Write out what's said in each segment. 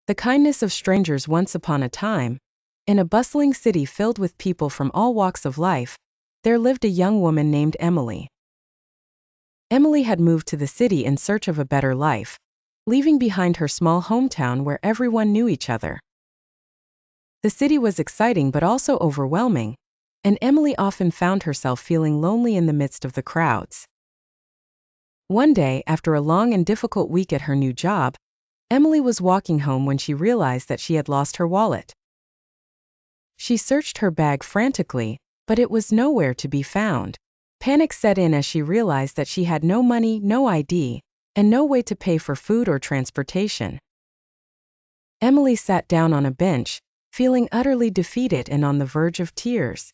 The kindness of strangers. Once upon a time, in a bustling city filled with people from all walks of life, there lived a young woman named Emily. Emily had moved to the city in search of a better life, leaving behind her small hometown where everyone knew each other. The city was exciting but also overwhelming, and Emily often found herself feeling lonely in the midst of the crowds. One day, after a long and difficult week at her new job, Emily was walking home when she realized that she had lost her wallet. She searched her bag frantically, but it was nowhere to be found. Panic set in as she realized that she had no money, no ID, and no way to pay for food or transportation. Emily sat down on a bench, feeling utterly defeated and on the verge of tears.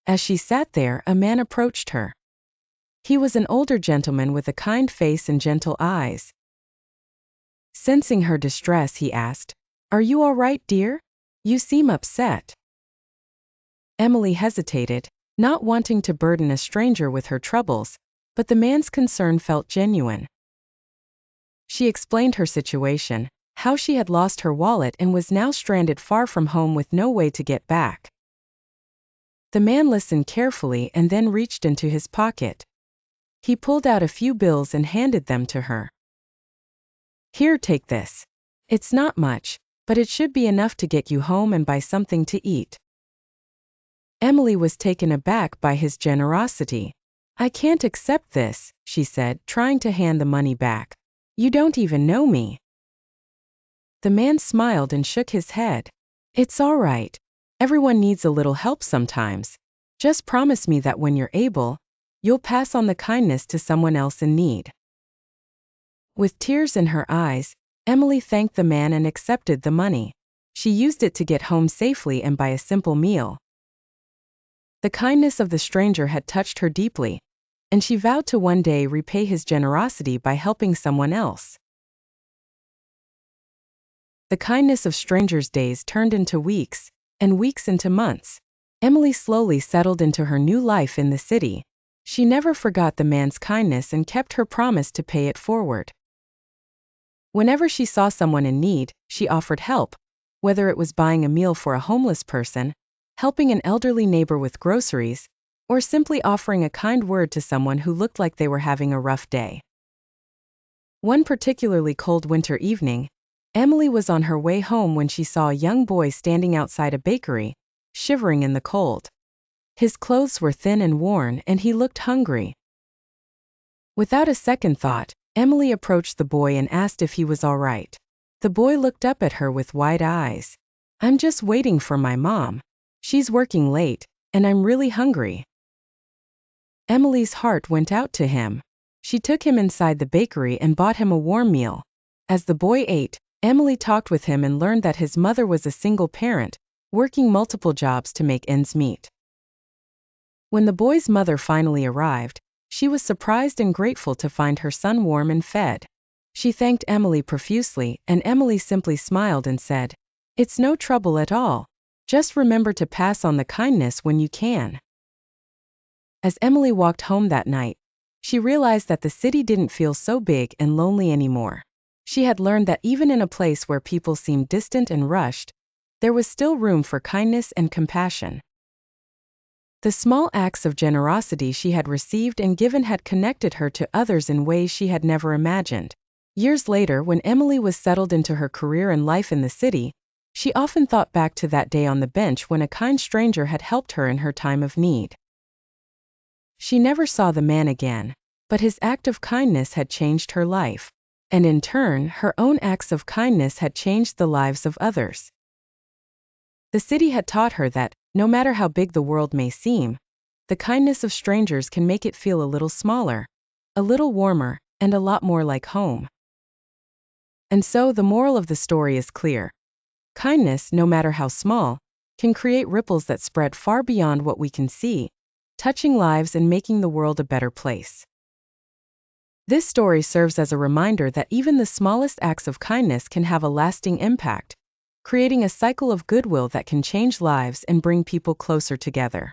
As she sat there, a man approached her. He was an older gentleman with a kind face and gentle eyes. Sensing her distress, he asked, "Are you all right, dear? You seem upset." Emily hesitated, not wanting to burden a stranger with her troubles, but the man's concern felt genuine. She explained her situation, how she had lost her wallet and was now stranded far from home with no way to get back. The man listened carefully and then reached into his pocket. He pulled out a few bills and handed them to her. "Here, take this. It's not much, but it should be enough to get you home and buy something to eat." Emily was taken aback by his generosity. "I can't accept this," she said, trying to hand the money back. "You don't even know me." The man smiled and shook his head. "It's all right. Everyone needs a little help sometimes. Just promise me that when you're able, you'll pass on the kindness to someone else in need." With tears in her eyes, Emily thanked the man and accepted the money. She used it to get home safely and buy a simple meal. The kindness of the stranger had touched her deeply, and she vowed to one day repay his generosity by helping someone else. The kindness of strangers' days turned into weeks, and weeks into months. Emily slowly settled into her new life in the city. She never forgot the man's kindness and kept her promise to pay it forward. Whenever she saw someone in need, she offered help, whether it was buying a meal for a homeless person, helping an elderly neighbor with groceries, or simply offering a kind word to someone who looked like they were having a rough day. One particularly cold winter evening, Emily was on her way home when she saw a young boy standing outside a bakery, shivering in the cold. His clothes were thin and worn, and he looked hungry. Without a second thought, Emily approached the boy and asked if he was all right. The boy looked up at her with wide eyes. "I'm just waiting for my mom. She's working late, and I'm really hungry." Emily's heart went out to him. She took him inside the bakery and bought him a warm meal. As the boy ate, Emily talked with him and learned that his mother was a single parent, working multiple jobs to make ends meet. When the boy's mother finally arrived, she was surprised and grateful to find her son warm and fed. She thanked Emily profusely, and Emily simply smiled and said, "It's no trouble at all. Just remember to pass on the kindness when you can." As Emily walked home that night, she realized that the city didn't feel so big and lonely anymore. She had learned that even in a place where people seemed distant and rushed, there was still room for kindness and compassion. The small acts of generosity she had received and given had connected her to others in ways she had never imagined. Years later, when Emily was settled into her career and life in the city, she often thought back to that day on the bench when a kind stranger had helped her in her time of need. She never saw the man again, but his act of kindness had changed her life. And in turn, her own acts of kindness had changed the lives of others. The city had taught her that, no matter how big the world may seem, the kindness of strangers can make it feel a little smaller, a little warmer, and a lot more like home. And so the moral of the story is clear. Kindness, no matter how small, can create ripples that spread far beyond what we can see, touching lives and making the world a better place. This story serves as a reminder that even the smallest acts of kindness can have a lasting impact, creating a cycle of goodwill that can change lives and bring people closer together.